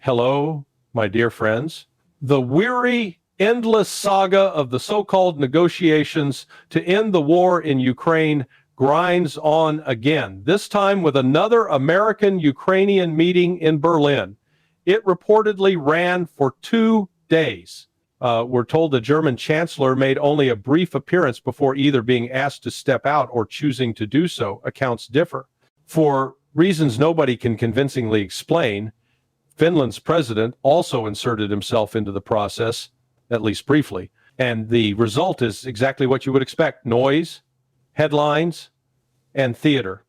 Hello, my dear friends. The weary, endless saga of the so-called negotiations to end the war in Ukraine grinds on again, this time with another American-Ukrainian meeting in Berlin. It reportedly ran for 2 days. We're told the German chancellor made only a brief appearance before either being asked to step out or choosing to do so. Accounts differ. For reasons nobody can convincingly explain, Finland's president also inserted himself into the process, at least briefly, and the result is exactly what you would expect: noise, headlines, and theater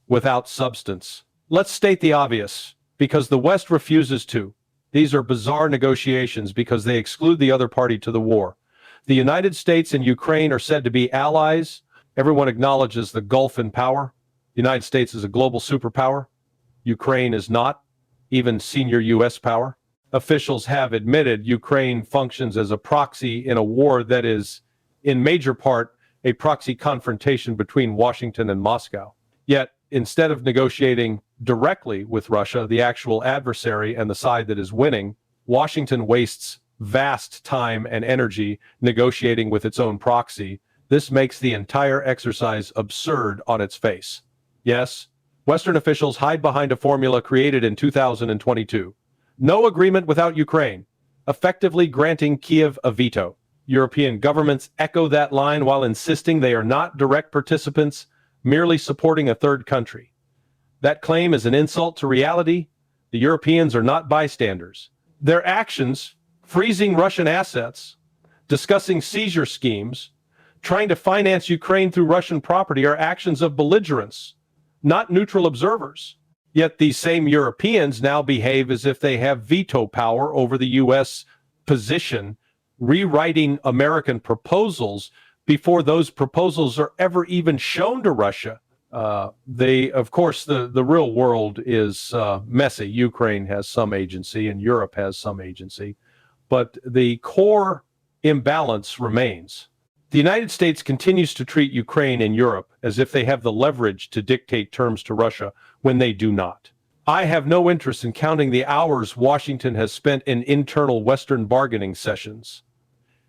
without substance. Let's state the obvious, because the West refuses to. These are bizarre negotiations because they exclude the other party to the war. The United States and Ukraine are said to be allies. Everyone acknowledges the gulf in power. The United States is a global superpower. Ukraine is not, even senior U.S. power. Officials have admitted Ukraine functions as a proxy in a war that is, in major part, a proxy confrontation between Washington and Moscow. Yet, instead of negotiating directly with Russia, the actual adversary and the side that is winning, Washington wastes vast time and energy negotiating with its own proxy. This makes the entire exercise absurd on its face. Yes, Western officials hide behind a formula created in 2022. No agreement without Ukraine, effectively granting Kiev a veto. European governments echo that line while insisting they are not direct participants, merely supporting a third country. That claim is an insult to reality. The Europeans are not bystanders. Their actions, freezing Russian assets, discussing seizure schemes, trying to finance Ukraine through Russian property, are actions of belligerents, not neutral observers. Yet these same Europeans now behave as if they have veto power over the U.S. position, rewriting American proposals before those proposals are ever even shown to Russia. Of course, the real world is messy. Ukraine has some agency and Europe has some agency, but the core imbalance remains. The United States continues to treat Ukraine and Europe as if they have the leverage to dictate terms to Russia when they do not. I have no interest in counting the hours Washington has spent in internal Western bargaining sessions,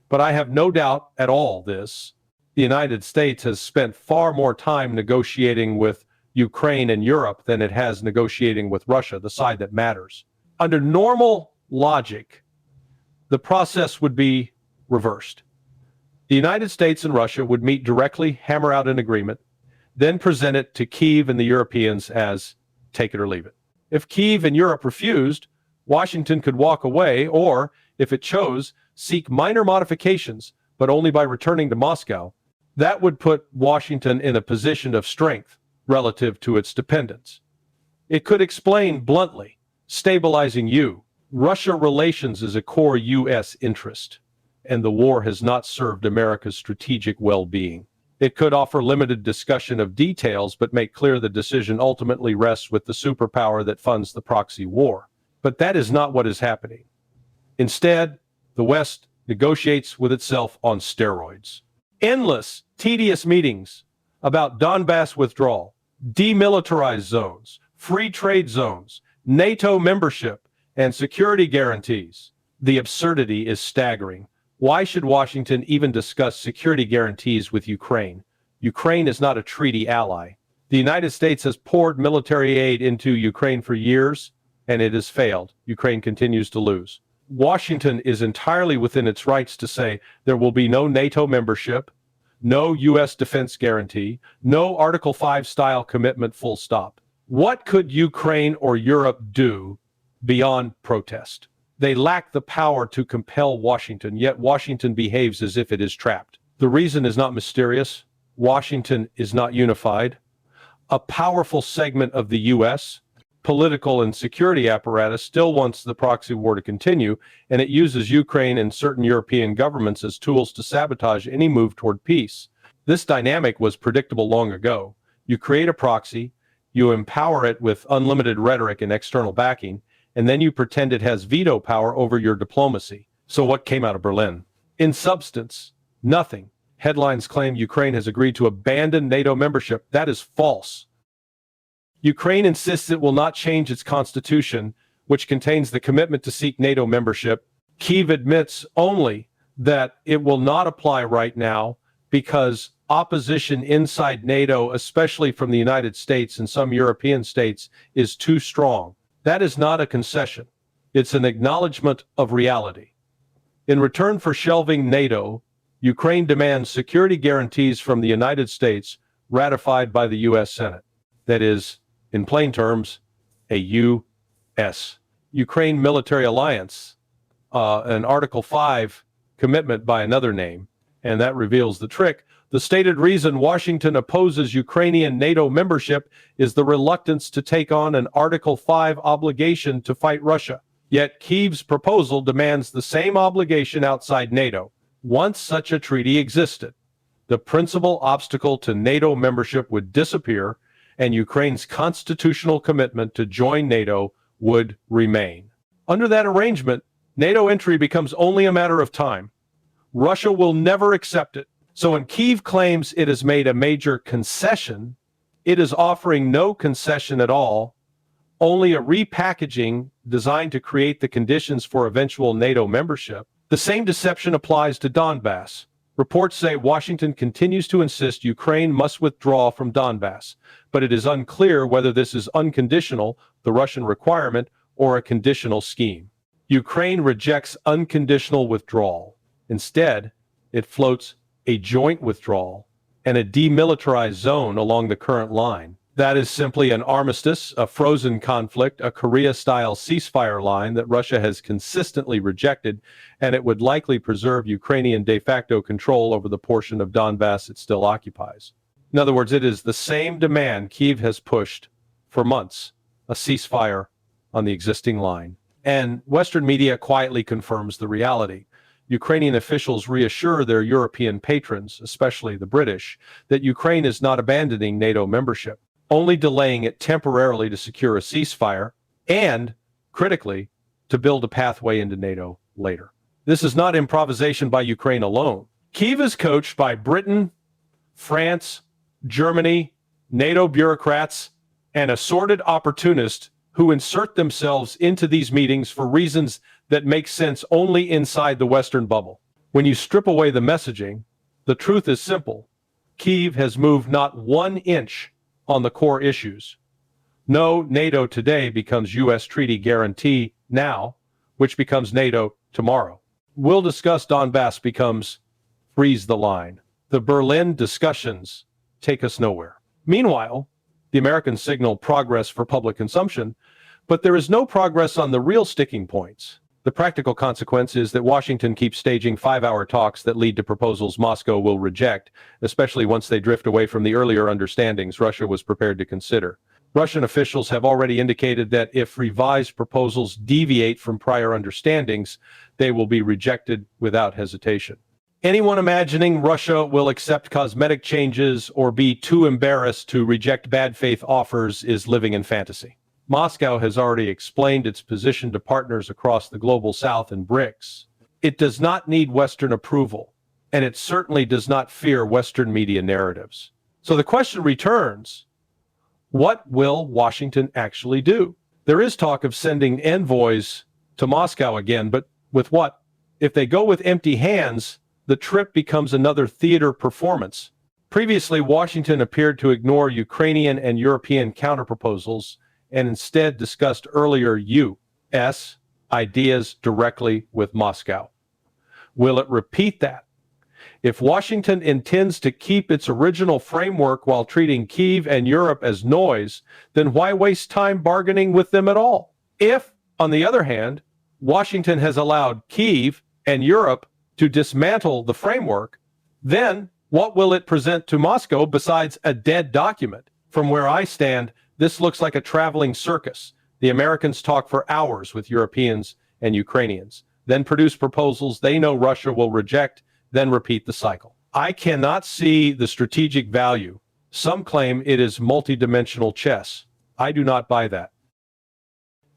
but I have no doubt at all this. The United States has spent far more time negotiating with Ukraine and Europe than it has negotiating with Russia, the side that matters. Under normal logic, the process would be reversed. The United States and Russia would meet directly, hammer out an agreement, then present it to Kyiv and the Europeans as take it or leave it. If Kyiv and Europe refused, Washington could walk away, or, if it chose, seek minor modifications, but only by returning to Moscow. That would put Washington in a position of strength relative to its dependents. It could explain bluntly, stabilizing Russia relations is a core U.S. interest, and the war has not served America's strategic well-being. It could offer limited discussion of details, but make clear the decision ultimately rests with the superpower that funds the proxy war. But that is not what is happening. Instead, the West negotiates with itself on steroids. Endless, tedious meetings about Donbass withdrawal, demilitarized zones, free trade zones, NATO membership, and security guarantees. The absurdity is staggering. Why should Washington even discuss security guarantees with Ukraine? Ukraine is not a treaty ally. The United States has poured military aid into Ukraine for years, and it has failed. Ukraine continues to lose. Washington is entirely within its rights to say there will be no NATO membership, no U.S. defense guarantee, no Article 5 style commitment, full stop. What could Ukraine or Europe do beyond protest? They lack the power to compel Washington, yet Washington behaves as if it is trapped. The reason is not mysterious. Washington is not unified. A powerful segment of the U.S. political and security apparatus still wants the proxy war to continue, and it uses Ukraine and certain European governments as tools to sabotage any move toward peace. This dynamic was predictable long ago. You create a proxy, you empower it with unlimited rhetoric and external backing, and then you pretend it has veto power over your diplomacy. So what came out of Berlin? In substance, nothing. Headlines claim Ukraine has agreed to abandon NATO membership. That is false. Ukraine insists it will not change its constitution, which contains the commitment to seek NATO membership. Kyiv admits only that it will not apply right now because opposition inside NATO, especially from the United States and some European states, is too strong. That is not a concession. It's an acknowledgement of reality. In return for shelving NATO, Ukraine demands security guarantees from the United States ratified by the U.S. Senate. That is, in plain terms, a U.S. Ukraine military alliance, an Article 5 commitment by another name, and that reveals the trick. The stated reason Washington opposes Ukrainian NATO membership is the reluctance to take on an Article 5 obligation to fight Russia. Yet Kyiv's proposal demands the same obligation outside NATO. Once such a treaty existed, the principal obstacle to NATO membership would disappear, and Ukraine's constitutional commitment to join NATO would remain. Under that arrangement, NATO entry becomes only a matter of time. Russia will never accept it. So when Kyiv claims it has made a major concession, it is offering no concession at all, only a repackaging designed to create the conditions for eventual NATO membership. The same deception applies to Donbass. Reports say Washington continues to insist Ukraine must withdraw from Donbass, but it is unclear whether this is unconditional, the Russian requirement, or a conditional scheme. Ukraine rejects unconditional withdrawal. Instead, it floats a joint withdrawal and a demilitarized zone along the current line. That is simply an armistice, a frozen conflict, a Korea-style ceasefire line that Russia has consistently rejected, and it would likely preserve Ukrainian de facto control over the portion of Donbass it still occupies. In other words, it is the same demand Kyiv has pushed for months, a ceasefire on the existing line. And Western media quietly confirms the reality. Ukrainian officials reassure their European patrons, especially the British, that Ukraine is not abandoning NATO membership, only delaying it temporarily to secure a ceasefire and, critically, to build a pathway into NATO later. This is not improvisation by Ukraine alone. Kyiv is coached by Britain, France, Germany, NATO bureaucrats, and assorted opportunists who insert themselves into these meetings for reasons that make sense only inside the Western bubble. When you strip away the messaging, the truth is simple. Kyiv has moved not 1 inch on the core issues. No NATO today becomes U.S. treaty guarantee now, which becomes NATO tomorrow. We'll discuss Donbass becomes freeze the line. The Berlin discussions take us nowhere. Meanwhile, the Americans signal progress for public consumption, but there is no progress on the real sticking points. The practical consequence is that Washington keeps staging 5-hour talks that lead to proposals Moscow will reject, especially once they drift away from the earlier understandings Russia was prepared to consider. Russian officials have already indicated that if revised proposals deviate from prior understandings, they will be rejected without hesitation. Anyone imagining Russia will accept cosmetic changes or be too embarrassed to reject bad faith offers is living in fantasy. Moscow has already explained its position to partners across the global south and BRICS. It does not need Western approval, and it certainly does not fear Western media narratives. So the question returns, what will Washington actually do? There is talk of sending envoys to Moscow again, but with what? If they go with empty hands, the trip becomes another theater performance. Previously, Washington appeared to ignore Ukrainian and European counterproposals and instead discussed earlier U.S. ideas directly with Moscow. Will it repeat that? If Washington intends to keep its original framework while treating Kyiv and Europe as noise, then why waste time bargaining with them at all? If, on the other hand, Washington has allowed Kyiv and Europe to dismantle the framework, then what will it present to Moscow besides a dead document? From where I stand, this looks like a traveling circus. The Americans talk for hours with Europeans and Ukrainians, then produce proposals they know Russia will reject, then repeat the cycle. I cannot see the strategic value. Some claim it is multidimensional chess. I do not buy that.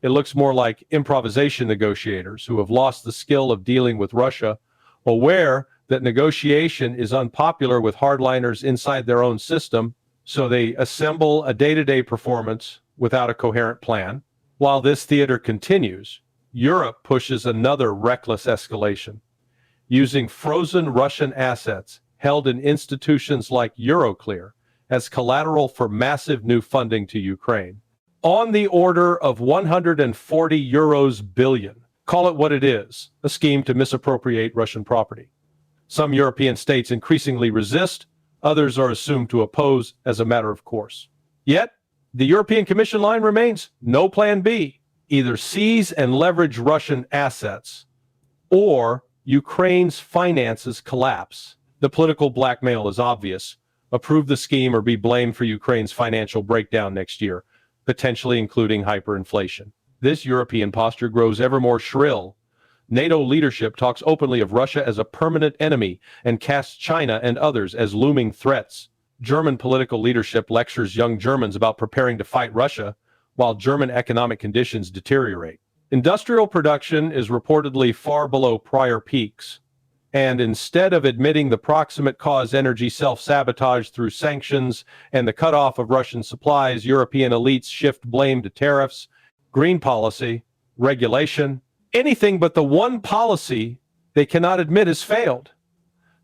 It looks more like improvisation negotiators who have lost the skill of dealing with Russia, aware that negotiation is unpopular with hardliners inside their own system, so they assemble a day-to-day performance without a coherent plan. While this theater continues, Europe pushes another reckless escalation, using frozen Russian assets held in institutions like Euroclear as collateral for massive new funding to Ukraine. On the order of 140 billion. Call it what it is, a scheme to misappropriate Russian property. Some European states increasingly resist, others are assumed to oppose as a matter of course. Yet, the European Commission line remains no plan B. Either seize and leverage Russian assets, or Ukraine's finances collapse. The political blackmail is obvious. Approve the scheme or be blamed for Ukraine's financial breakdown next year, potentially including hyperinflation. This European posture grows ever more shrill. NATO leadership talks openly of Russia as a permanent enemy and casts China and others as looming threats. German political leadership lectures young Germans about preparing to fight Russia, while German economic conditions deteriorate. Industrial production is reportedly far below prior peaks, and instead of admitting the proximate cause energy self-sabotage through sanctions and the cutoff of Russian supplies, European elites shift blame to tariffs, green policy, regulation, anything but the one policy they cannot admit has failed: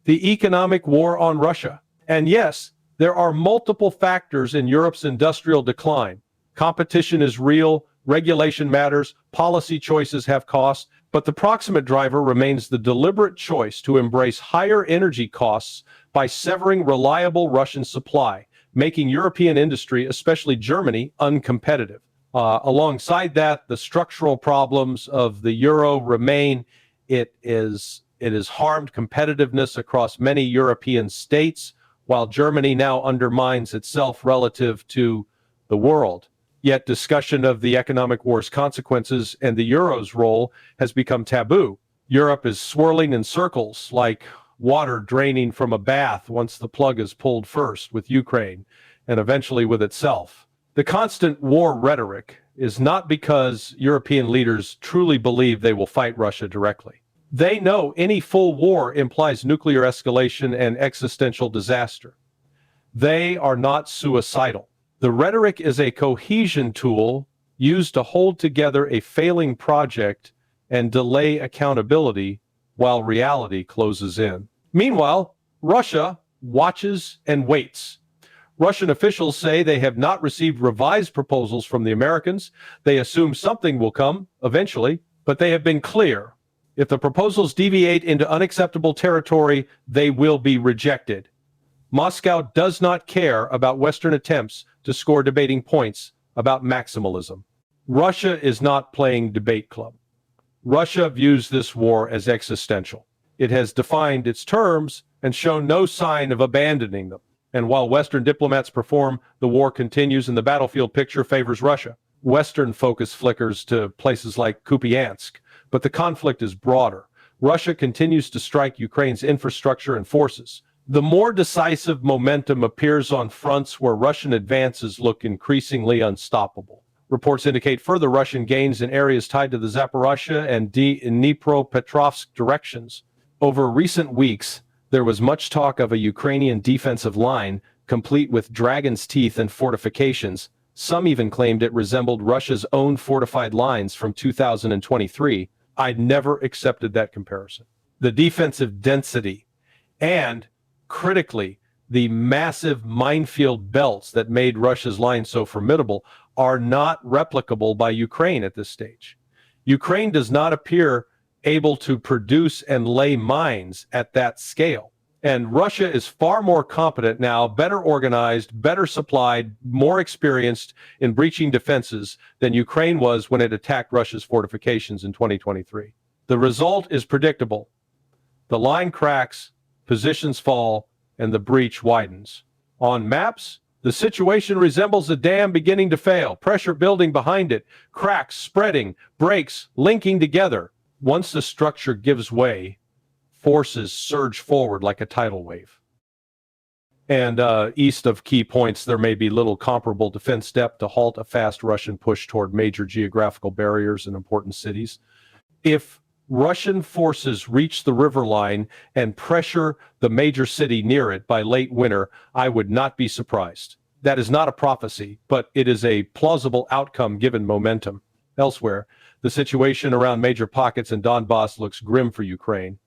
the economic war on Russia. And yes, there are multiple factors in Europe's industrial decline. Competition is real, regulation matters, policy choices have costs, but the proximate driver remains the deliberate choice to embrace higher energy costs by severing reliable Russian supply, making European industry, especially Germany, uncompetitive. Alongside that, the structural problems of the euro remain. It has harmed competitiveness across many European states, while Germany now undermines itself relative to the world. Yet discussion of the economic war's consequences and the euro's role has become taboo. Europe is swirling in circles like water draining from a bath once the plug is pulled, first with Ukraine and eventually with itself. The constant war rhetoric is not because European leaders truly believe they will fight Russia directly. They know any full war implies nuclear escalation and existential disaster. They are not suicidal. The rhetoric is a cohesion tool used to hold together a failing project and delay accountability while reality closes in. Meanwhile, Russia watches and waits. Russian officials say they have not received revised proposals from the Americans. They assume something will come eventually, but they have been clear: if the proposals deviate into unacceptable territory, they will be rejected. Moscow does not care about Western attempts to score debating points about maximalism. Russia is not playing debate club. Russia views this war as existential. It has defined its terms and shown no sign of abandoning them. And while Western diplomats perform, the war continues and the battlefield picture favors Russia. Western focus flickers to places like Kupiansk, but the conflict is broader. Russia continues to strike Ukraine's infrastructure and forces. The more decisive momentum appears on fronts where Russian advances look increasingly unstoppable. Reports indicate further Russian gains in areas tied to the Zaporozhye and Dnipropetrovsk directions. Over recent weeks, there was much talk of a Ukrainian defensive line, complete with dragon's teeth and fortifications. Some even claimed it resembled Russia's own fortified lines from 2023. I never accepted that comparison. The defensive density and, critically, the massive minefield belts that made Russia's line so formidable are not replicable by Ukraine at this stage. Ukraine does not appear able to produce and lay mines at that scale. And Russia is far more competent now, better organized, better supplied, more experienced in breaching defenses than Ukraine was when it attacked Russia's fortifications in 2023. The result is predictable. The line cracks, positions fall, and the breach widens. On maps, the situation resembles a dam beginning to fail, pressure building behind it, cracks spreading, breaks linking together. Once the structure gives way, forces surge forward like a tidal wave. And east of key points, there may be little comparable defense depth to halt a fast Russian push toward major geographical barriers in important cities. If Russian forces reach the river line and pressure the major city near it by late winter, I would not be surprised. That is not a prophecy, but it is a plausible outcome given momentum. Elsewhere, the situation around major pockets in Donbass looks grim for Ukraine.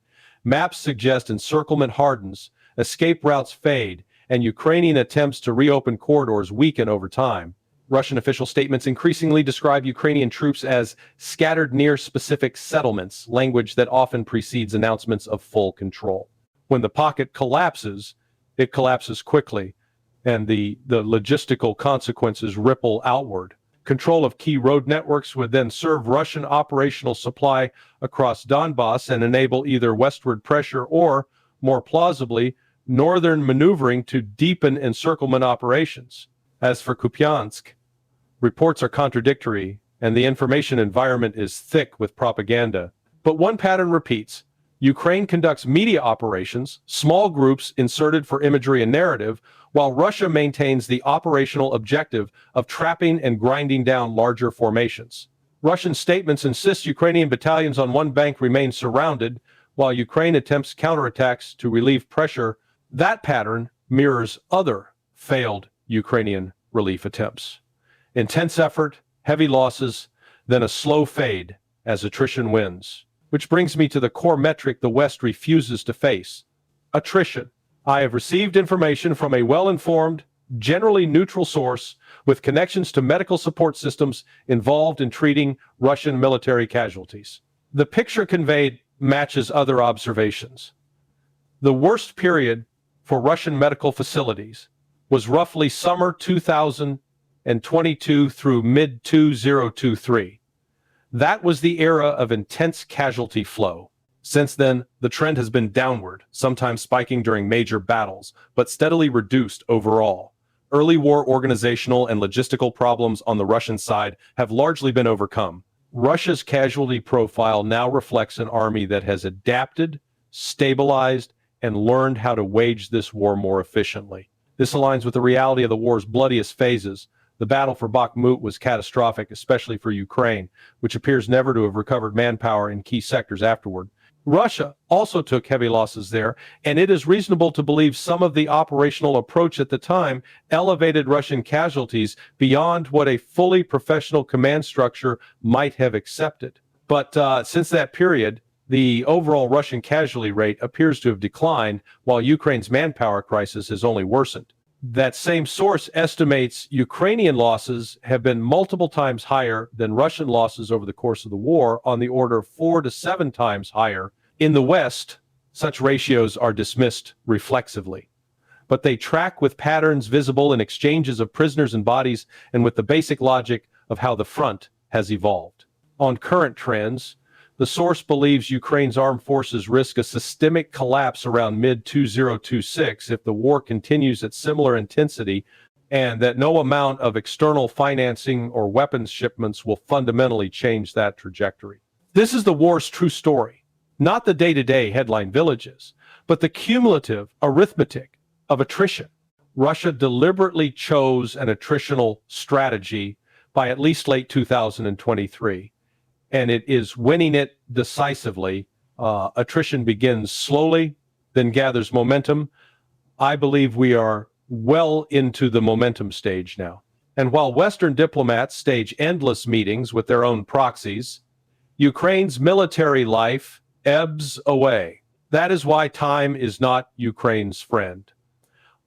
Maps suggest encirclement hardens, escape routes fade, and Ukrainian attempts to reopen corridors weaken over time. Russian official statements increasingly describe Ukrainian troops as scattered near specific settlements, language that often precedes announcements of full control. When the pocket collapses, it collapses quickly, and the logistical consequences ripple outward. Control of key road networks would then serve Russian operational supply across Donbass and enable either westward pressure or, more plausibly, northern maneuvering to deepen encirclement operations. As for Kupiansk, reports are contradictory, and the information environment is thick with propaganda. But one pattern repeats. Ukraine conducts media operations, small groups inserted for imagery and narrative, while Russia maintains the operational objective of trapping and grinding down larger formations. Russian statements insist Ukrainian battalions on one bank remain surrounded, while Ukraine attempts counterattacks to relieve pressure. That pattern mirrors other failed Ukrainian relief attempts. Intense effort, heavy losses, then a slow fade as attrition wins. Which brings me to the core metric the West refuses to face: attrition. I have received information from a well-informed, generally neutral source with connections to medical support systems involved in treating Russian military casualties. The picture conveyed matches other observations. The worst period for Russian medical facilities was roughly summer 2022 through mid-2023. That was the era of intense casualty flow. Since then, the trend has been downward, sometimes spiking during major battles, but steadily reduced overall. Early war organizational and logistical problems on the Russian side have largely been overcome. Russia's casualty profile now reflects an army that has adapted, stabilized, and learned how to wage this war more efficiently. This aligns with the reality of the war's bloodiest phases. The battle for Bakhmut was catastrophic, especially for Ukraine, which appears never to have recovered manpower in key sectors afterward. Russia also took heavy losses there, and it is reasonable to believe some of the operational approach at the time elevated Russian casualties beyond what a fully professional command structure might have accepted. But since that period, the overall Russian casualty rate appears to have declined, while Ukraine's manpower crisis has only worsened. That same source estimates Ukrainian losses have been multiple times higher than Russian losses over the course of the war, on the order of 4 to 7 times higher. In the West, such ratios are dismissed reflexively, but they track with patterns visible in exchanges of prisoners and bodies and with the basic logic of how the front has evolved. On current trends, the source believes Ukraine's armed forces risk a systemic collapse around mid-2026 if the war continues at similar intensity, and that no amount of external financing or weapons shipments will fundamentally change that trajectory. This is the war's true story, not the day-to-day headline villages, but the cumulative arithmetic of attrition. Russia deliberately chose an attritional strategy by at least late 2023. And it is winning it decisively. Attrition begins slowly, then gathers momentum. I believe we are well into the momentum stage now. And while Western diplomats stage endless meetings with their own proxies, Ukraine's military life ebbs away. That is why time is not Ukraine's friend.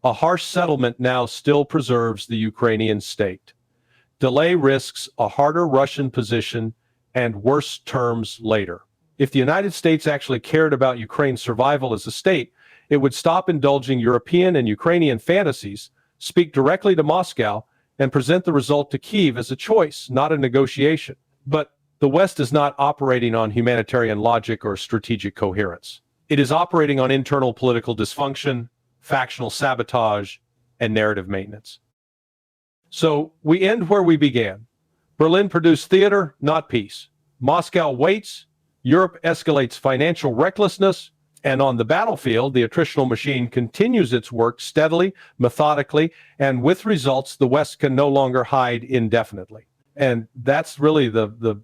A harsh settlement now still preserves the Ukrainian state. Delay risks a harder Russian position and worse terms later. If the United States actually cared about Ukraine's survival as a state, it would stop indulging European and Ukrainian fantasies, speak directly to Moscow, and present the result to Kyiv as a choice, not a negotiation. But the West is not operating on humanitarian logic or strategic coherence. It is operating on internal political dysfunction, factional sabotage, and narrative maintenance. So we end where we began. Berlin produced theater, not peace. Moscow waits, Europe escalates financial recklessness, and on the battlefield, the attritional machine continues its work steadily, methodically, and with results the West can no longer hide indefinitely. And that's really the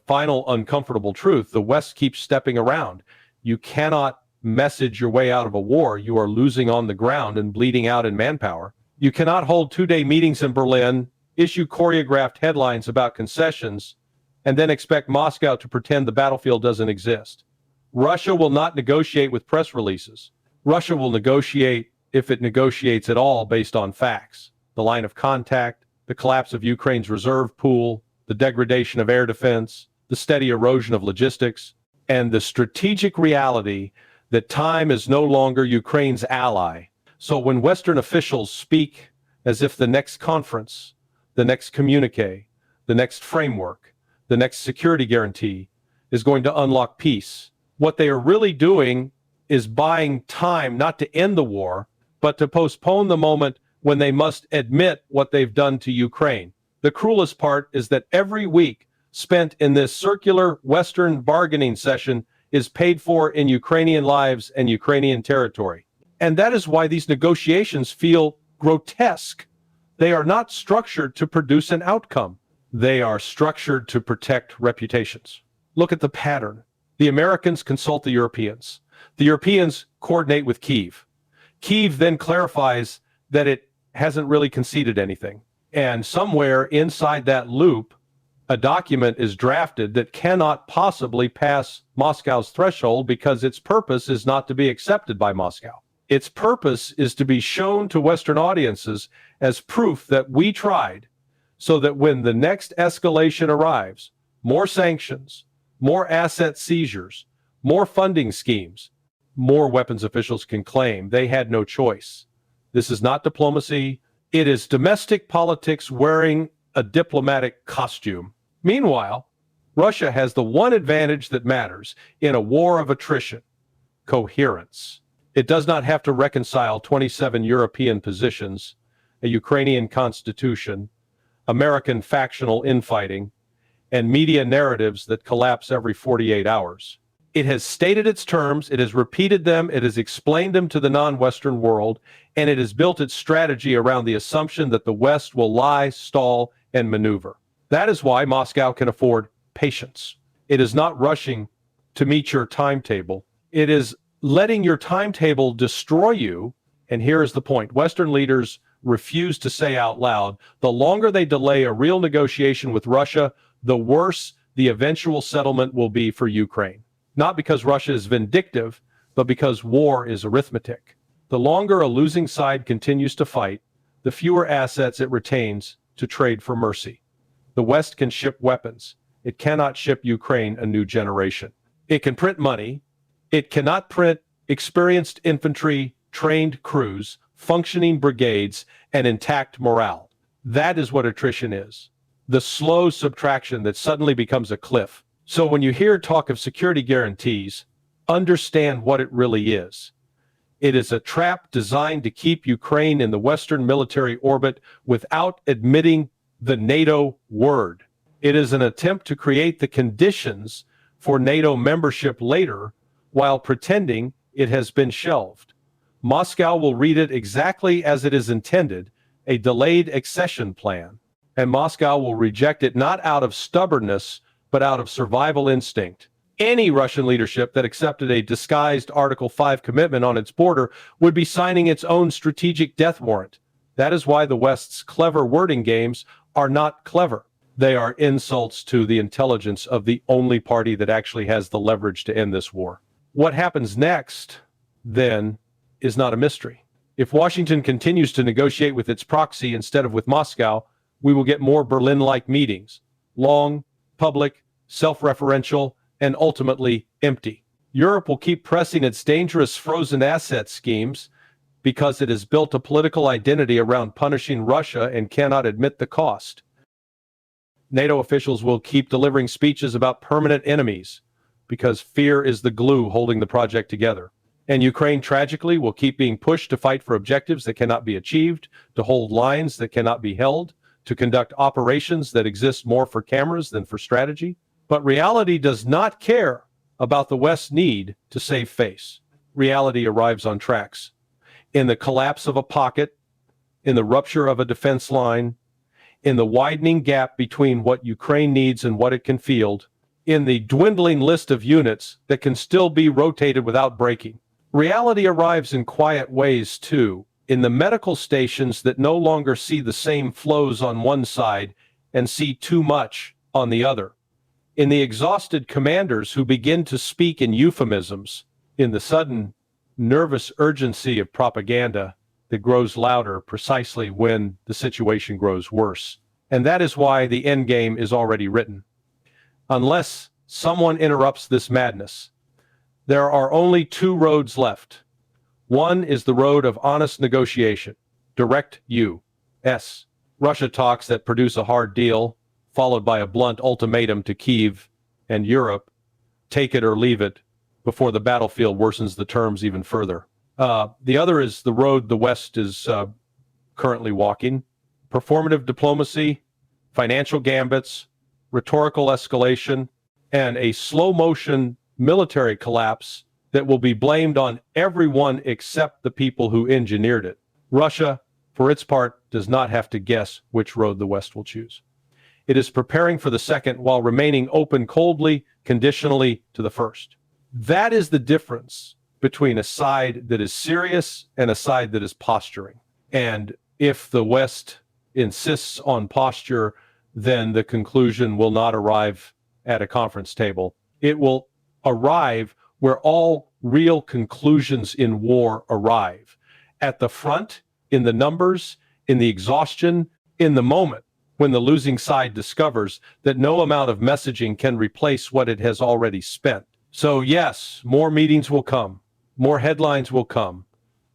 final uncomfortable truth. The West keeps stepping around. You cannot message your way out of a war. You are losing on the ground and bleeding out in manpower. You cannot hold two-day meetings in Berlin, issue choreographed headlines about concessions, and then expect Moscow to pretend the battlefield doesn't exist. Russia will not negotiate with press releases. Russia will negotiate, if it negotiates at all, based on facts. The line of contact, the collapse of Ukraine's reserve pool, the degradation of air defense, the steady erosion of logistics, and the strategic reality that time is no longer Ukraine's ally. So when Western officials speak as if the next conference, the next communique, the next framework, the next security guarantee is going to unlock peace, what they are really doing is buying time not to end the war, but to postpone the moment when they must admit what they've done to Ukraine. The cruelest part is that every week spent in this circular Western bargaining session is paid for in Ukrainian lives and Ukrainian territory. And that is why these negotiations feel grotesque. They are not structured to produce an outcome. They are structured to protect reputations. Look at the pattern. The Americans consult the Europeans. The Europeans coordinate with Kyiv. Kyiv then clarifies that it hasn't really conceded anything. And somewhere inside that loop, a document is drafted that cannot possibly pass Moscow's threshold because its purpose is not to be accepted by Moscow. Its purpose is to be shown to Western audiences as proof that we tried, so that when the next escalation arrives, more sanctions, more asset seizures, more funding schemes, more weapons officials can claim they had no choice. This is not diplomacy. It is domestic politics wearing a diplomatic costume. Meanwhile, Russia has the one advantage that matters in a war of attrition: coherence. It does not have to reconcile 27 European positions, a Ukrainian constitution, American factional infighting, and media narratives that collapse every 48 hours. It has stated its terms, it has repeated them, it has explained them to the non-Western world, and it has built its strategy around the assumption that the West will lie, stall, and maneuver. That is why Moscow can afford patience. It is not rushing to meet your timetable. It is letting your timetable destroy you. And here is the point. Western leaders refuse to say out loud, the longer they delay a real negotiation with Russia, the worse the eventual settlement will be for Ukraine. Not because Russia is vindictive, but because war is arithmetic. The longer a losing side continues to fight, the fewer assets it retains to trade for mercy. The West can ship weapons. It cannot ship Ukraine a new generation. It can print money. It cannot print experienced infantry, trained crews, functioning brigades, and intact morale. That is what attrition is. The slow subtraction that suddenly becomes a cliff. So when you hear talk of security guarantees, understand what it really is. It is a trap designed to keep Ukraine in the Western military orbit without admitting the NATO word. It is an attempt to create the conditions for NATO membership later while pretending it has been shelved. Moscow will read it exactly as it is intended, a delayed accession plan, and Moscow will reject it not out of stubbornness, but out of survival instinct. Any Russian leadership that accepted a disguised Article 5 commitment on its border would be signing its own strategic death warrant. That is why the West's clever wording games are not clever. They are insults to the intelligence of the only party that actually has the leverage to end this war. What happens next, then, is not a mystery. If Washington continues to negotiate with its proxy instead of with Moscow, we will get more Berlin-like meetings, long, public, self-referential, and ultimately empty. Europe will keep pressing its dangerous frozen asset schemes because it has built a political identity around punishing Russia and cannot admit the cost. NATO officials will keep delivering speeches about permanent enemies because fear is the glue holding the project together. And Ukraine, tragically, will keep being pushed to fight for objectives that cannot be achieved, to hold lines that cannot be held, to conduct operations that exist more for cameras than for strategy. But reality does not care about the West's need to save face. Reality arrives on tracks. In the collapse of a pocket, in the rupture of a defense line, in the widening gap between what Ukraine needs and what it can field, in the dwindling list of units that can still be rotated without breaking. Reality arrives in quiet ways, too, in the medical stations that no longer see the same flows on one side and see too much on the other. in the exhausted commanders who begin to speak in euphemisms, in the sudden nervous urgency of propaganda that grows louder precisely when the situation grows worse. And that is why the endgame is already written. Unless someone interrupts this madness, there are only two roads left. One is the road of honest negotiation, direct U.S. Russia talks that produce a hard deal, followed by a blunt ultimatum to Kyiv and Europe, take it or leave it, before the battlefield worsens the terms even further. The other is the road the West is currently walking: performative diplomacy, financial gambits, rhetorical escalation, and a slow-motion military collapse that will be blamed on everyone except the people who engineered it. Russia, for its part, does not have to guess which road the West will choose. It is preparing for the second while remaining open coldly, conditionally to the first. That is the difference between a side that is serious and a side that is posturing. And if the West insists on posture, then the conclusion will not arrive at a conference table. It will arrive where all real conclusions in war arrive: at the front, in the numbers, in the exhaustion, in the moment when the losing side discovers that no amount of messaging can replace what it has already spent. So yes, more meetings will come, more headlines will come,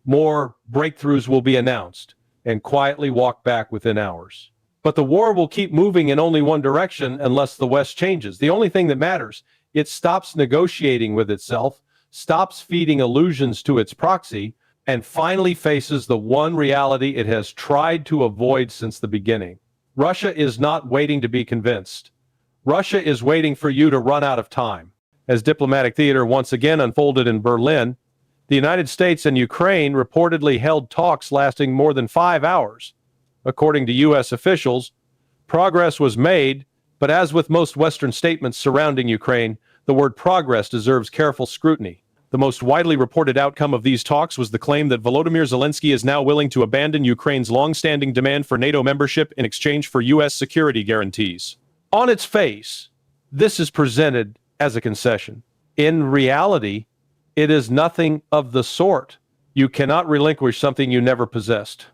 more breakthroughs will be announced, and quietly walk back within hours. But the war will keep moving in only one direction unless the West changes. The only thing that matters: it stops negotiating with itself, stops feeding illusions to its proxy, and finally faces the one reality it has tried to avoid since the beginning. Russia is not waiting to be convinced. Russia is waiting for you to run out of time. As diplomatic theater once again unfolded in Berlin, the United States and Ukraine reportedly held talks lasting more than 5 hours. According to U.S. officials, progress was made, but as with most Western statements surrounding Ukraine, the word progress deserves careful scrutiny. The most widely reported outcome of these talks was the claim that Volodymyr Zelensky is now willing to abandon Ukraine's long-standing demand for NATO membership in exchange for U.S. security guarantees. On its face, this is presented as a concession. In reality, it is nothing of the sort. You cannot relinquish something you never possessed.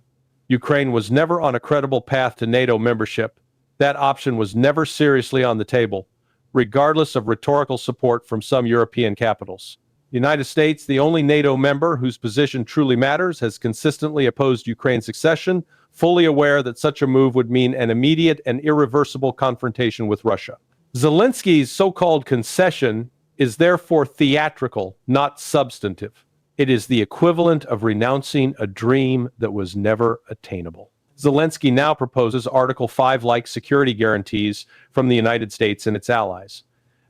Ukraine was never on a credible path to NATO membership. That option was never seriously on the table, regardless of rhetorical support from some European capitals. The United States, the only NATO member whose position truly matters, has consistently opposed Ukraine's accession, fully aware that such a move would mean an immediate and irreversible confrontation with Russia. Zelensky's so-called concession is therefore theatrical, not substantive. It is the equivalent of renouncing a dream that was never attainable. Zelensky now proposes Article 5-like security guarantees from the United States and its allies.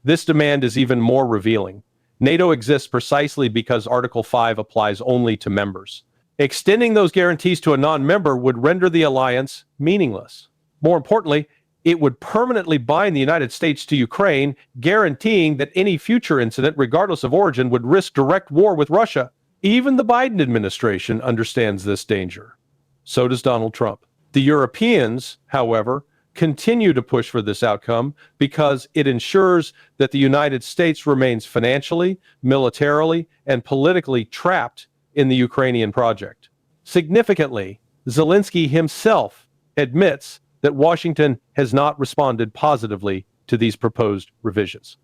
This demand is even more revealing. NATO exists precisely because Article 5 applies only to members. Extending those guarantees to a non-member would render the alliance meaningless. More importantly, it would permanently bind the United States to Ukraine, guaranteeing that any future incident, regardless of origin, would risk direct war with Russia. Even the Biden administration understands this danger. So does Donald Trump. The Europeans, however, continue to push for this outcome because it ensures that the United States remains financially, militarily, and politically trapped in the Ukrainian project. Significantly, Zelensky himself admits that Washington has not responded positively to these proposed revisions.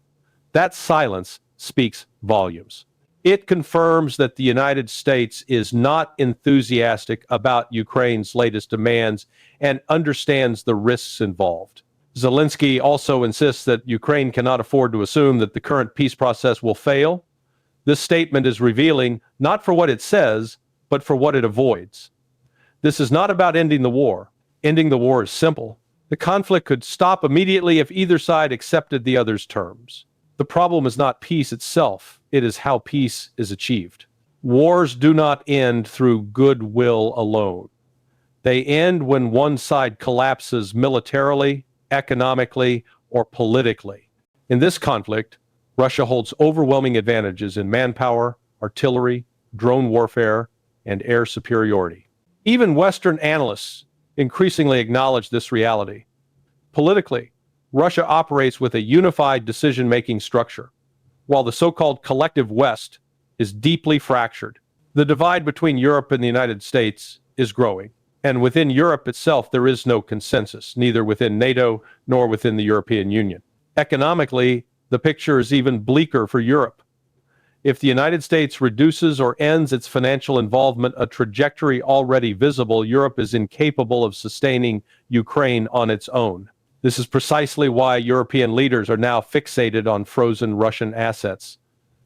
That silence speaks volumes. It confirms that the United States is not enthusiastic about Ukraine's latest demands and understands the risks involved. Zelensky also insists that Ukraine cannot afford to assume that the current peace process will fail. This statement is revealing not for what it says, but for what it avoids. This is not about ending the war. Ending the war is simple. The conflict could stop immediately if either side accepted the other's terms. The problem is not peace itself, it is how peace is achieved. Wars do not end through goodwill alone. They end when one side collapses militarily, economically, or politically. In this conflict, Russia holds overwhelming advantages in manpower, artillery, drone warfare, and air superiority. Even Western analysts increasingly acknowledge this reality. Politically, Russia operates with a unified decision-making structure, while the so-called collective West is deeply fractured. The divide between Europe and the United States is growing, and within Europe itself there is no consensus, neither within NATO nor within the European Union. Economically, the picture is even bleaker for Europe. If the United States reduces or ends its financial involvement, a trajectory already visible, Europe is incapable of sustaining Ukraine on its own. This is precisely why European leaders are now fixated on frozen Russian assets.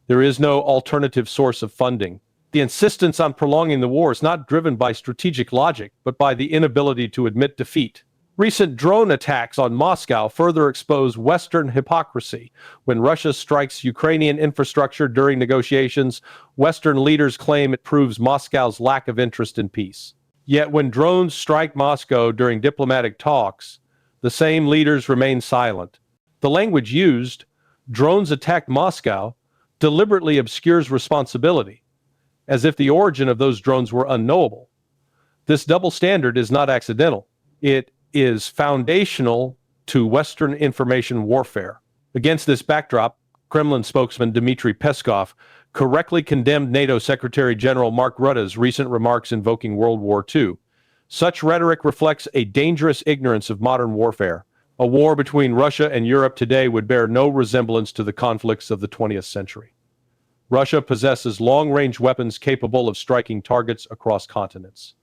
There is no alternative source of funding. The insistence on prolonging the war is not driven by strategic logic, but by the inability to admit defeat. Recent drone attacks on Moscow further expose Western hypocrisy. When Russia strikes Ukrainian infrastructure during negotiations, Western leaders claim it proves Moscow's lack of interest in peace. Yet when drones strike Moscow during diplomatic talks, the same leaders remain silent. The language used, drones attacked Moscow, deliberately obscures responsibility, as if the origin of those drones were unknowable. This double standard is not accidental. It is foundational to Western information warfare. Against this backdrop, Kremlin spokesman Dmitry Peskov correctly condemned NATO Secretary General Mark Rutte's recent remarks invoking World War II. Such rhetoric reflects a dangerous ignorance of modern warfare. A war between Russia and Europe today would bear no resemblance to the conflicts of the 20th century. Russia possesses long-range weapons capable of striking targets across continents.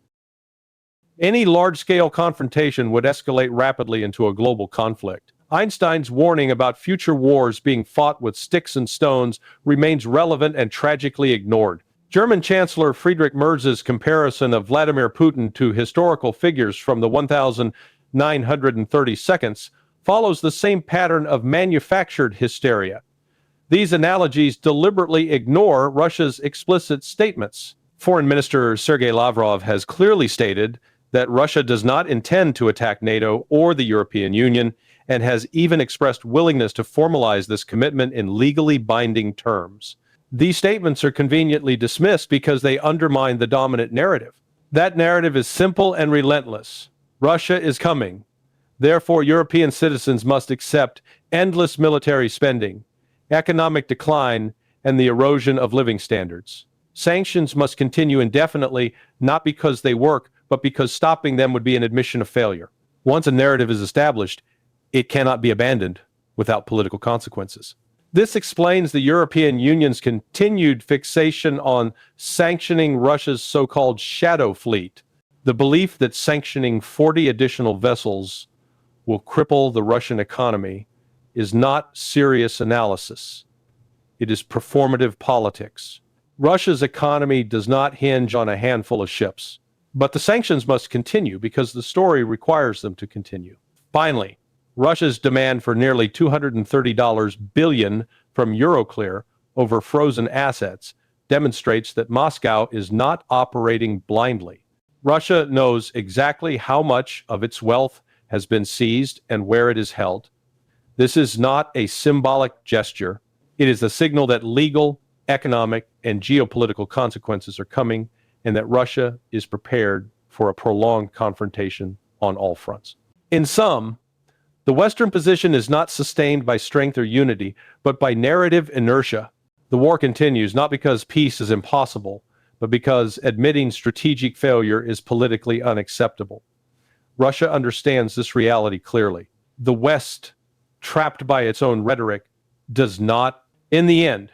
Any large-scale confrontation would escalate rapidly into a global conflict. Einstein's warning about future wars being fought with sticks and stones remains relevant and tragically ignored. German Chancellor Friedrich Merz's comparison of Vladimir Putin to historical figures from the 1932 follows the same pattern of manufactured hysteria. These analogies deliberately ignore Russia's explicit statements. Foreign Minister Sergei Lavrov has clearly stated that Russia does not intend to attack NATO or the European Union, and has even expressed willingness to formalize this commitment in legally binding terms. These statements are conveniently dismissed because they undermine the dominant narrative. That narrative is simple and relentless. Russia is coming. Therefore, European citizens must accept endless military spending, economic decline, and the erosion of living standards. Sanctions must continue indefinitely, not because they work, but because stopping them would be an admission of failure. Once a narrative is established, it cannot be abandoned without political consequences. This explains the European Union's continued fixation on sanctioning Russia's so-called shadow fleet. The belief that sanctioning 40 additional vessels will cripple the Russian economy is not serious analysis. It is performative politics. Russia's economy does not hinge on a handful of ships, but the sanctions must continue because the story requires them to continue. Finally, Russia's demand for nearly $230 billion from Euroclear over frozen assets demonstrates that Moscow is not operating blindly. Russia knows exactly how much of its wealth has been seized and where it is held. This is not a symbolic gesture. It is a signal that legal, economic, and geopolitical consequences are coming, and that Russia is prepared for a prolonged confrontation on all fronts. In sum, the Western position is not sustained by strength or unity, but by narrative inertia. The war continues not because peace is impossible, but because admitting strategic failure is politically unacceptable. Russia understands this reality clearly. The West, trapped by its own rhetoric, does not. In the end,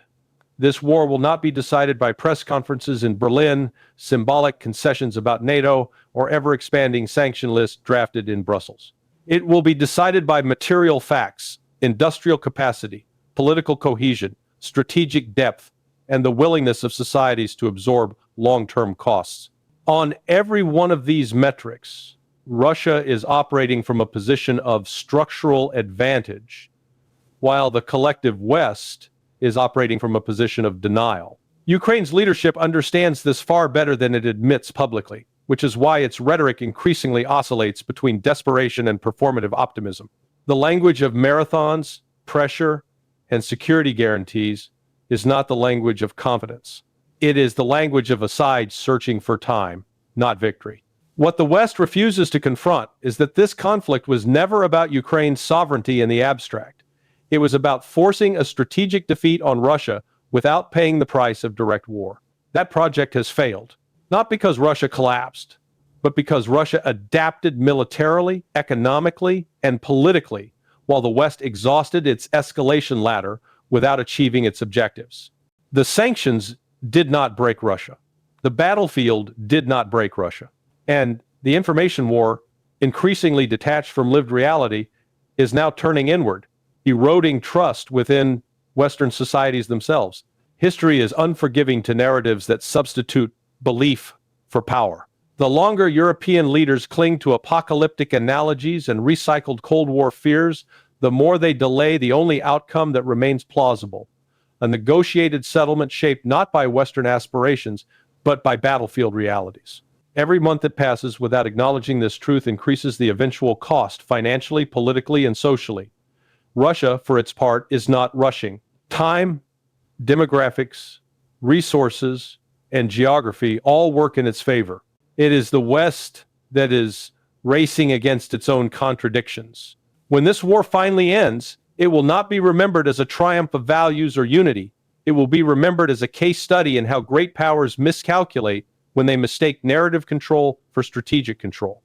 this war will not be decided by press conferences in Berlin, symbolic concessions about NATO, or ever-expanding sanction lists drafted in Brussels. It will be decided by material facts, industrial capacity, political cohesion, strategic depth, and the willingness of societies to absorb long-term costs. On every one of these metrics, Russia is operating from a position of structural advantage, while the collective West is operating from a position of denial. Ukraine's leadership understands this far better than it admits publicly, which is why its rhetoric increasingly oscillates between desperation and performative optimism. The language of marathons, pressure, and security guarantees is not the language of confidence. It is the language of a side searching for time, not victory. What the West refuses to confront is that this conflict was never about Ukraine's sovereignty in the abstract. It was about forcing a strategic defeat on Russia without paying the price of direct war. That project has failed, not because Russia collapsed, but because Russia adapted militarily, economically, and politically, while the West exhausted its escalation ladder without achieving its objectives. The sanctions did not break Russia. The battlefield did not break Russia. And the information war, increasingly detached from lived reality, is now turning inward, eroding trust within Western societies themselves. History is unforgiving to narratives that substitute belief for power. The longer European leaders cling to apocalyptic analogies and recycled Cold War fears, the more they delay the only outcome that remains plausible: a negotiated settlement shaped not by Western aspirations, but by battlefield realities. Every month that passes without acknowledging this truth increases the eventual cost, financially, politically, and socially. Russia, for its part, is not rushing. Time, demographics, resources, and geography all work in its favor. It is the West that is racing against its own contradictions. When this war finally ends, it will not be remembered as a triumph of values or unity. It will be remembered as a case study in how great powers miscalculate when they mistake narrative control for strategic control.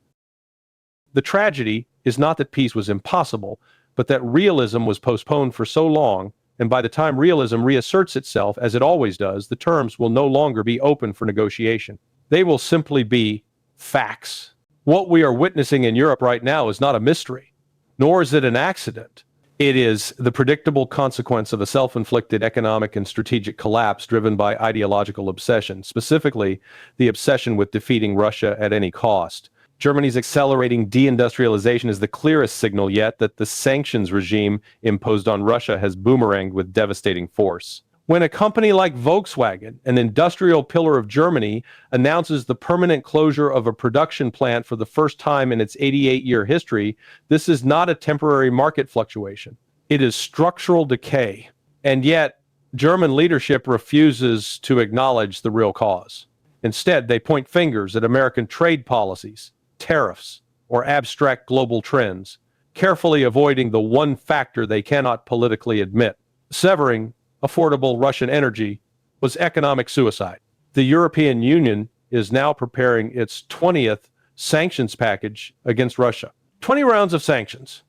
The tragedy is not that peace was impossible, but that realism was postponed for so long, and by the time realism reasserts itself, as it always does, the terms will no longer be open for negotiation. They will simply be facts. What we are witnessing in Europe right now is not a mystery, nor is it an accident. It is the predictable consequence of a self-inflicted economic and strategic collapse driven by ideological obsession, specifically the obsession with defeating Russia at any cost. Germany's accelerating deindustrialization is the clearest signal yet that the sanctions regime imposed on Russia has boomeranged with devastating force. When a company like Volkswagen, an industrial pillar of Germany, announces the permanent closure of a production plant for the first time in its 88-year history, this is not a temporary market fluctuation. It is structural decay. And yet, German leadership refuses to acknowledge the real cause. Instead, they point fingers at American trade policies, tariffs, or abstract global trends, carefully avoiding the one factor they cannot politically admit: severing affordable Russian energy was economic suicide. The European Union is now preparing its 20th sanctions package against Russia. 20 rounds of sanctions,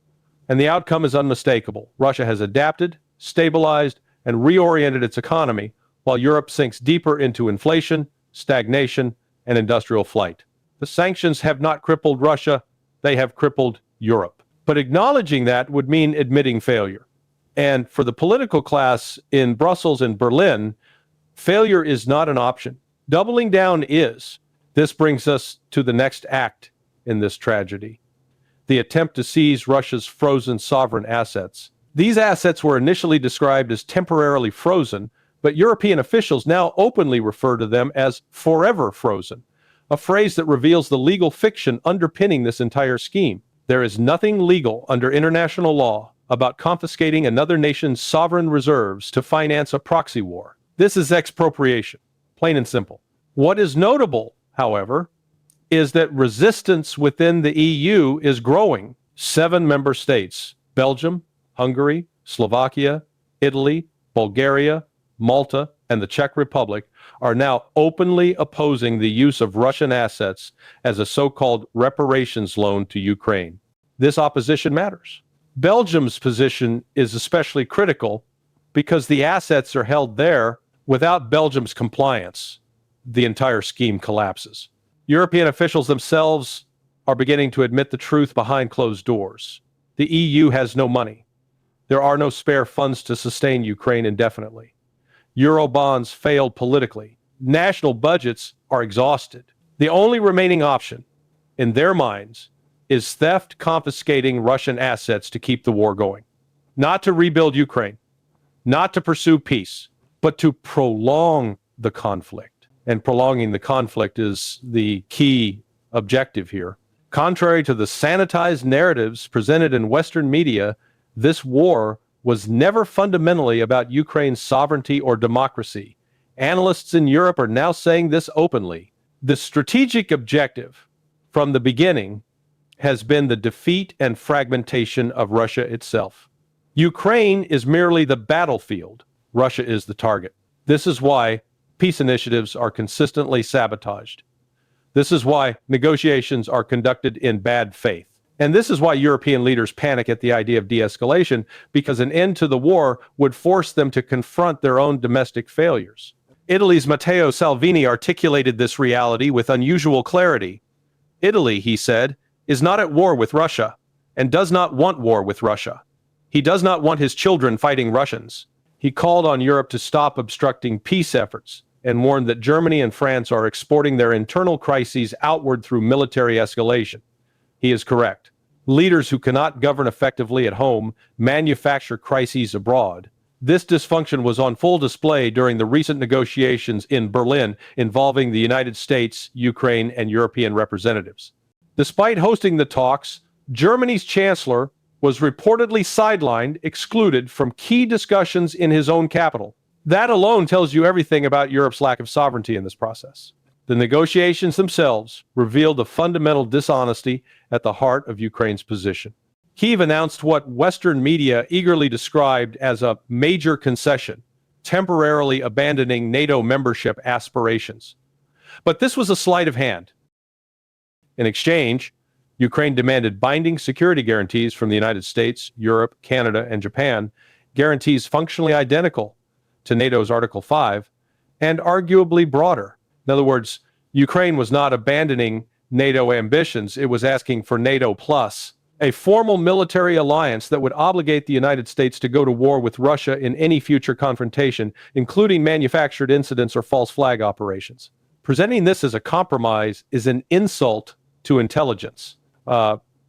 and the outcome is unmistakable. Russia has adapted, stabilized, and reoriented its economy, while Europe sinks deeper into inflation, stagnation, and industrial flight. The sanctions have not crippled Russia, they have crippled Europe. But acknowledging that would mean admitting failure. And for the political class in Brussels and Berlin, failure is not an option. Doubling down is. This brings us to the next act in this tragedy: the attempt to seize Russia's frozen sovereign assets. These assets were initially described as temporarily frozen, but European officials now openly refer to them as forever frozen, a phrase that reveals the legal fiction underpinning this entire scheme. There is nothing legal under international law about confiscating another nation's sovereign reserves to finance a proxy war. This is expropriation, plain and simple. What is notable, however, is that resistance within the EU is growing. 7 member states, Belgium, Hungary, Slovakia, Italy, Bulgaria, Malta, and the Czech Republic, are now openly opposing the use of Russian assets as a so-called reparations loan to Ukraine. This opposition matters. Belgium's position is especially critical because the assets are held there. Without Belgium's compliance, the entire scheme collapses. European officials themselves are beginning to admit the truth behind closed doors. The EU has no money. There are no spare funds to sustain Ukraine indefinitely. Eurobonds failed politically. National budgets are exhausted. The only remaining option, in their minds, is theft, confiscating Russian assets to keep the war going. Not to rebuild Ukraine, not to pursue peace, but to prolong the conflict. And prolonging the conflict is the key objective here. Contrary to the sanitized narratives presented in Western media, this war was never fundamentally about Ukraine's sovereignty or democracy. Analysts in Europe are now saying this openly. The strategic objective from the beginning has been the defeat and fragmentation of Russia itself. Ukraine is merely the battlefield. Russia is the target. This is why peace initiatives are consistently sabotaged. This is why negotiations are conducted in bad faith. And this is why European leaders panic at the idea of de-escalation, because an end to the war would force them to confront their own domestic failures. Italy's Matteo Salvini articulated this reality with unusual clarity. Italy, he said, is not at war with Russia and does not want war with Russia. He does not want his children fighting Russians. He called on Europe to stop obstructing peace efforts and warned that Germany and France are exporting their internal crises outward through military escalation. He is correct. Leaders who cannot govern effectively at home manufacture crises abroad. This dysfunction was on full display during the recent negotiations in Berlin involving the United States, Ukraine, and European representatives. Despite hosting the talks, Germany's chancellor was reportedly sidelined, excluded from key discussions in his own capital. That alone tells you everything about Europe's lack of sovereignty in this process. The negotiations themselves revealed the fundamental dishonesty at the heart of Ukraine's position. Kyiv announced what Western media eagerly described as a major concession, temporarily abandoning NATO membership aspirations. But this was a sleight of hand. In exchange, Ukraine demanded binding security guarantees from the United States, Europe, Canada, and Japan, guarantees functionally identical to NATO's Article 5, and arguably broader. In other words, Ukraine was not abandoning NATO ambitions, it was asking for NATO plus, a formal military alliance that would obligate the United States to go to war with Russia in any future confrontation, including manufactured incidents or false flag operations. Presenting this as a compromise is an insult to intelligence.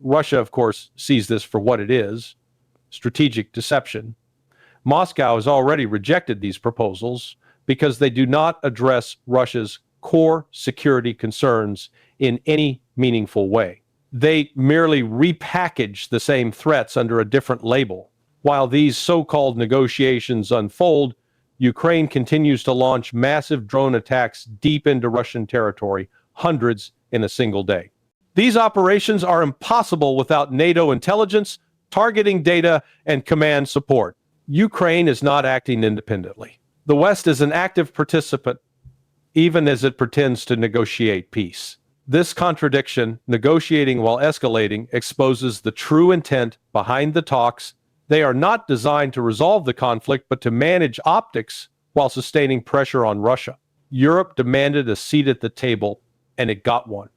Russia, of course, sees this for what it is, strategic deception. Moscow has already rejected these proposals because they do not address Russia's core security concerns in any meaningful way. They merely repackage the same threats under a different label. While these so-called negotiations unfold, Ukraine continues to launch massive drone attacks deep into Russian territory, hundreds in a single day. These operations are impossible without NATO intelligence, targeting data, and command support. Ukraine is not acting independently. The West is an active participant, even as it pretends to negotiate peace. This contradiction, negotiating while escalating, exposes the true intent behind the talks. They are not designed to resolve the conflict, but to manage optics while sustaining pressure on Russia. Europe demanded a seat at the table, and it got one.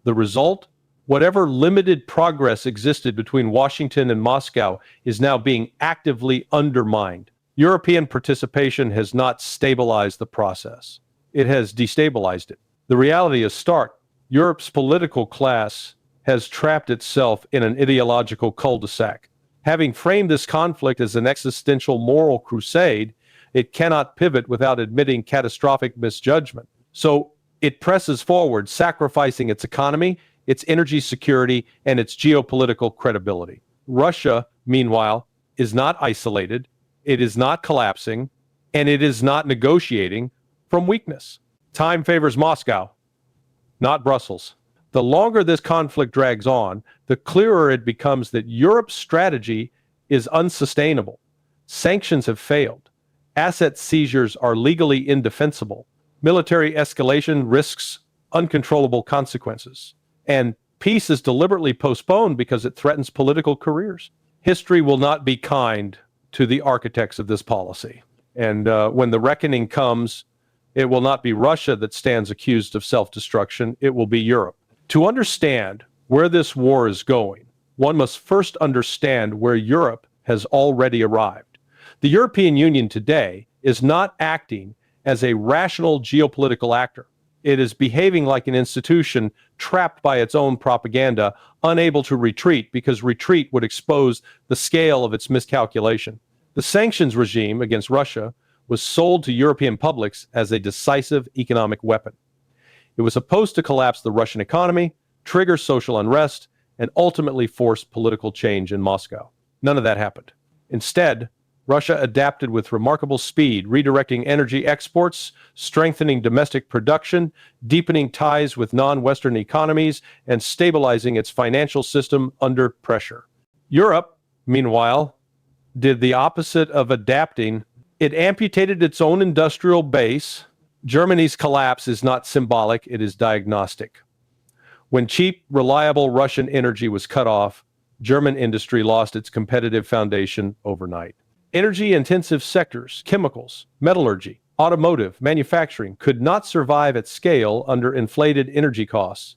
The result? Whatever limited progress existed between Washington and Moscow is now being actively undermined. European participation has not stabilized the process. It has destabilized it. The reality is stark. Europe's political class has trapped itself in an ideological cul-de-sac. Having framed this conflict as an existential moral crusade, it cannot pivot without admitting catastrophic misjudgment. So it presses forward, sacrificing its economy, its energy security, and its geopolitical credibility. Russia, meanwhile, is not isolated, it is not collapsing, and it is not negotiating from weakness. Time favors Moscow, not Brussels. The longer this conflict drags on, the clearer it becomes that Europe's strategy is unsustainable. Sanctions have failed. Asset seizures are legally indefensible. Military escalation risks uncontrollable consequences. And peace is deliberately postponed because it threatens political careers. History will not be kind to the architects of this policy. And when the reckoning comes, it will not be Russia that stands accused of self-destruction, it will be Europe. To understand where this war is going, one must first understand where Europe has already arrived. The European Union today is not acting as a rational geopolitical actor. It is behaving like an institution trapped by its own propaganda, unable to retreat because retreat would expose the scale of its miscalculation. The sanctions regime against Russia was sold to European publics as a decisive economic weapon. It was supposed to collapse the Russian economy, trigger social unrest, and ultimately force political change in Moscow. None of that happened. Instead, Russia adapted with remarkable speed, redirecting energy exports, strengthening domestic production, deepening ties with non-Western economies, and stabilizing its financial system under pressure. Europe, meanwhile, did the opposite of adapting. It amputated its own industrial base. Germany's collapse is not symbolic, it is diagnostic. When cheap, reliable Russian energy was cut off, German industry lost its competitive foundation overnight. Energy-intensive sectors, chemicals, metallurgy, automotive, manufacturing could not survive at scale under inflated energy costs.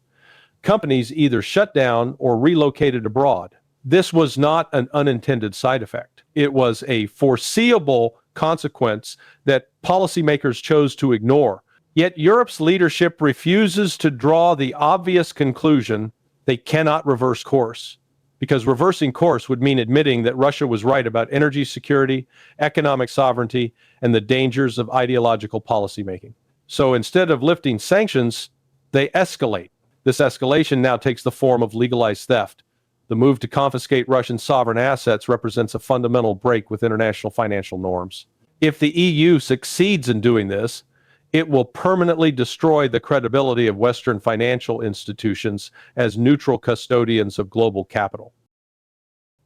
Companies either shut down or relocated abroad. This was not an unintended side effect. It was a foreseeable consequence that policymakers chose to ignore. Yet Europe's leadership refuses to draw the obvious conclusion they cannot reverse course, because reversing course would mean admitting that Russia was right about energy security, economic sovereignty, and the dangers of ideological policymaking. So instead of lifting sanctions, they escalate. This escalation now takes the form of legalized theft. The move to confiscate Russian sovereign assets represents a fundamental break with international financial norms. If the EU succeeds in doing this, it will permanently destroy the credibility of Western financial institutions as neutral custodians of global capital.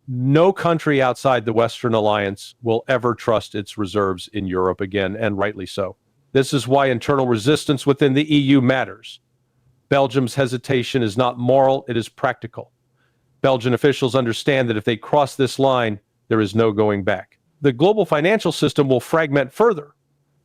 No country outside the Western alliance will ever trust its reserves in Europe again, and rightly so. This is why internal resistance within the EU matters. Belgium's hesitation is not moral, it is practical. Belgian officials understand that if they cross this line, there is no going back. The global financial system will fragment further,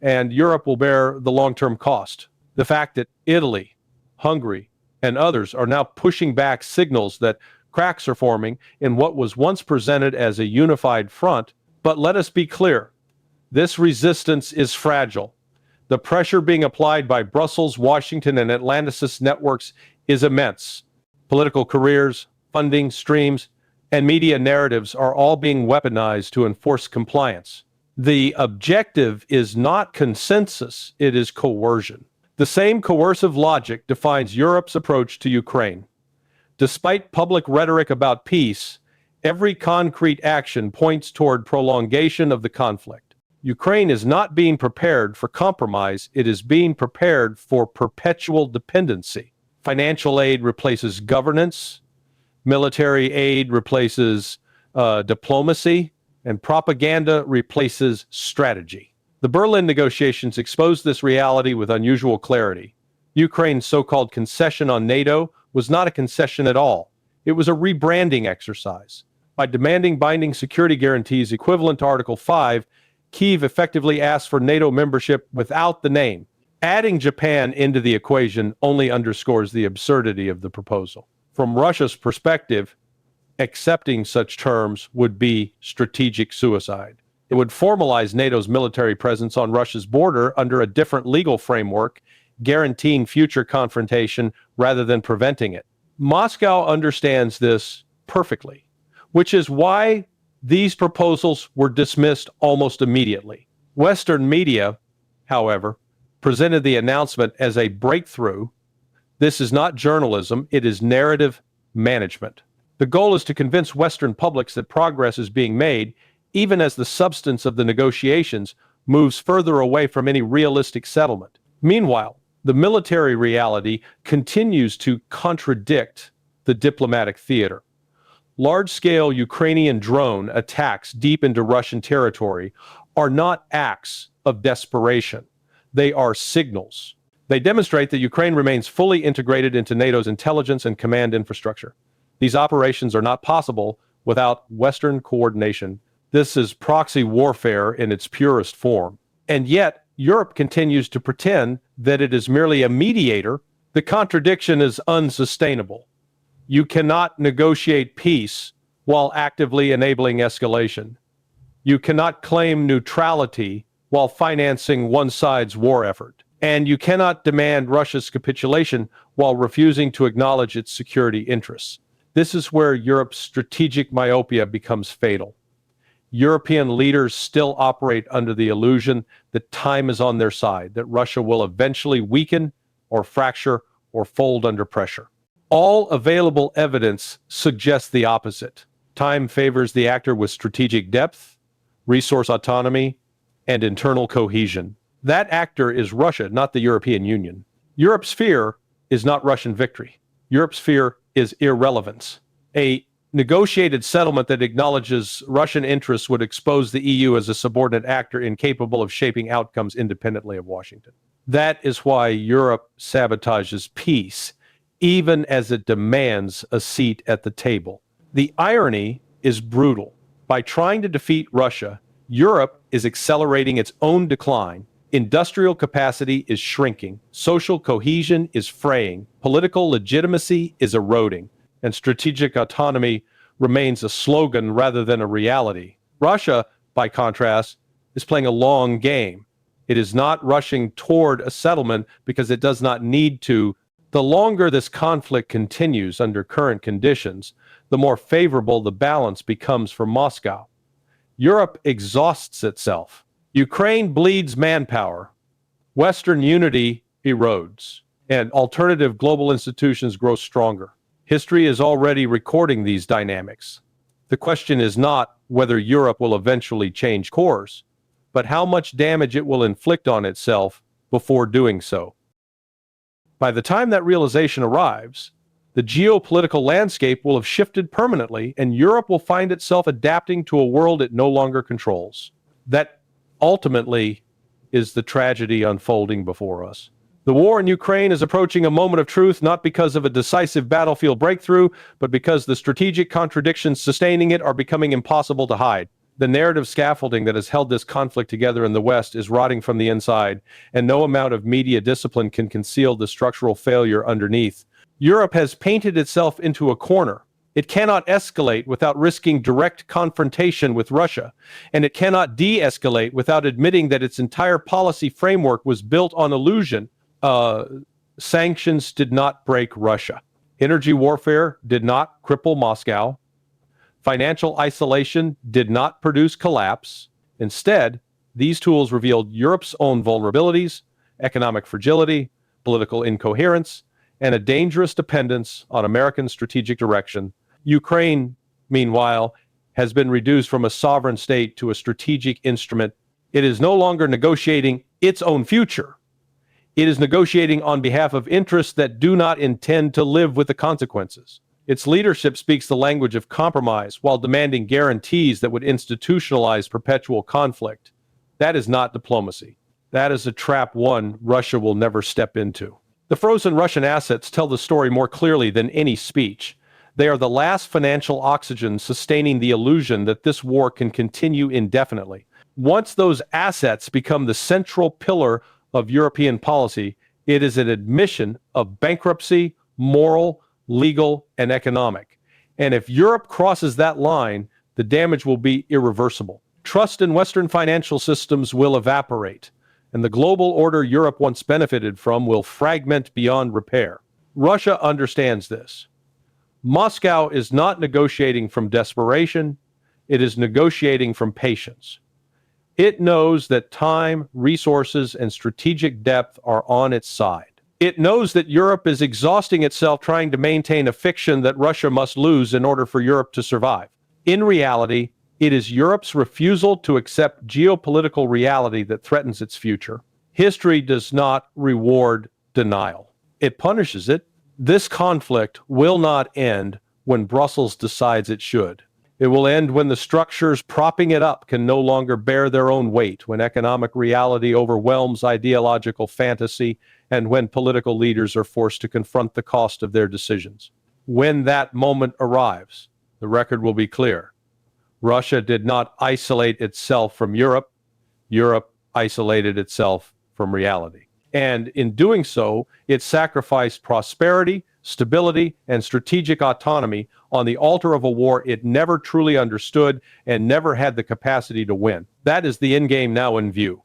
and Europe will bear the long-term cost. The fact that Italy, Hungary, and others are now pushing back signals that cracks are forming in what was once presented as a unified front. But let us be clear, this resistance is fragile. The pressure being applied by Brussels, Washington, and Atlanticist networks is immense. Political careers, funding streams, and media narratives are all being weaponized to enforce compliance. The objective is not consensus, it is coercion. The same coercive logic defines Europe's approach to Ukraine. Despite public rhetoric about peace, every concrete action points toward prolongation of the conflict. Ukraine is not being prepared for compromise, it is being prepared for perpetual dependency. Financial aid replaces governance, military aid replaces diplomacy, and propaganda replaces strategy. The Berlin negotiations exposed this reality with unusual clarity. Ukraine's so-called concession on NATO was not a concession at all. It was a rebranding exercise. By demanding binding security guarantees equivalent to Article 5, Kyiv effectively asked for NATO membership without the name. Adding Japan into the equation only underscores the absurdity of the proposal. From Russia's perspective, accepting such terms would be strategic suicide. It would formalize NATO's military presence on Russia's border under a different legal framework, guaranteeing future confrontation rather than preventing it. Moscow understands this perfectly, which is why these proposals were dismissed almost immediately. Western media, however, presented the announcement as a breakthrough. This is not journalism, it is narrative management. The goal is to convince Western publics that progress is being made, even as the substance of the negotiations moves further away from any realistic settlement. Meanwhile, the military reality continues to contradict the diplomatic theater. Large-scale Ukrainian drone attacks deep into Russian territory are not acts of desperation. They are signals. They demonstrate that Ukraine remains fully integrated into NATO's intelligence and command infrastructure. These operations are not possible without Western coordination. This is proxy warfare in its purest form. And yet, Europe continues to pretend that it is merely a mediator. The contradiction is unsustainable. You cannot negotiate peace while actively enabling escalation. You cannot claim neutrality while financing one side's war effort. And you cannot demand Russia's capitulation while refusing to acknowledge its security interests. This is where Europe's strategic myopia becomes fatal. European leaders still operate under the illusion that time is on their side, that Russia will eventually weaken or fracture or fold under pressure. All available evidence suggests the opposite. Time favors the actor with strategic depth. resource autonomy, and internal cohesion. That actor is Russia, not the European Union. Europe's fear is not Russian victory. Europe's fear is irrelevance. A negotiated settlement that acknowledges Russian interests would expose the EU as a subordinate actor incapable of shaping outcomes independently of Washington. That is why Europe sabotages peace, even as it demands a seat at the table. The irony is brutal. By trying to defeat Russia, Europe is accelerating its own decline. Industrial capacity is shrinking, social cohesion is fraying, political legitimacy is eroding, and strategic autonomy remains a slogan rather than a reality. Russia, by contrast, is playing a long game. It is not rushing toward a settlement because it does not need to. The longer this conflict continues under current conditions, the more favorable the balance becomes for Moscow. Europe exhausts itself. Ukraine bleeds manpower. Western unity erodes, and alternative global institutions grow stronger. History is already recording these dynamics. The question is not whether Europe will eventually change course, but how much damage it will inflict on itself before doing so. By the time that realization arrives, the geopolitical landscape will have shifted permanently, and Europe will find itself adapting to a world it no longer controls. That ultimately is the tragedy unfolding before us. The war in Ukraine is approaching a moment of truth, not because of a decisive battlefield breakthrough, but because the strategic contradictions sustaining it are becoming impossible to hide. The narrative scaffolding that has held this conflict together in the West is rotting from the inside, and no amount of media discipline can conceal the structural failure underneath. Europe has painted itself into a corner. It cannot escalate without risking direct confrontation with Russia, and it cannot de-escalate without admitting that its entire policy framework was built on illusion. Sanctions did not break Russia. Energy warfare did not cripple Moscow. Financial isolation did not produce collapse. Instead, these tools revealed Europe's own vulnerabilities, economic fragility, political incoherence, and a dangerous dependence on American strategic direction. Ukraine, meanwhile, has been reduced from a sovereign state to a strategic instrument. It is no longer negotiating its own future. It is negotiating on behalf of interests that do not intend to live with the consequences. Its leadership speaks the language of compromise while demanding guarantees that would institutionalize perpetual conflict. That is not diplomacy. That is a trap one Russia will never step into. The frozen Russian assets tell the story more clearly than any speech. They are the last financial oxygen sustaining the illusion that this war can continue indefinitely. Once those assets become the central pillar of European policy, it is an admission of bankruptcy, moral, legal, and economic. And if Europe crosses that line, the damage will be irreversible. Trust in Western financial systems will evaporate, and the global order Europe once benefited from will fragment beyond repair. Russia understands this. Moscow is not negotiating from desperation, it is negotiating from patience. It knows that time, resources, and strategic depth are on its side. It knows that Europe is exhausting itself trying to maintain a fiction that Russia must lose in order for Europe to survive. In reality, it is Europe's refusal to accept geopolitical reality that threatens its future. History does not reward denial. It punishes it. This conflict will not end when Brussels decides it should. It will end when the structures propping it up can no longer bear their own weight, when economic reality overwhelms ideological fantasy, and when political leaders are forced to confront the cost of their decisions. When that moment arrives, the record will be clear. Russia did not isolate itself from Europe. Europe isolated itself from reality. And in doing so, it sacrificed prosperity, stability, and strategic autonomy on the altar of a war it never truly understood and never had the capacity to win. That is the endgame now in view.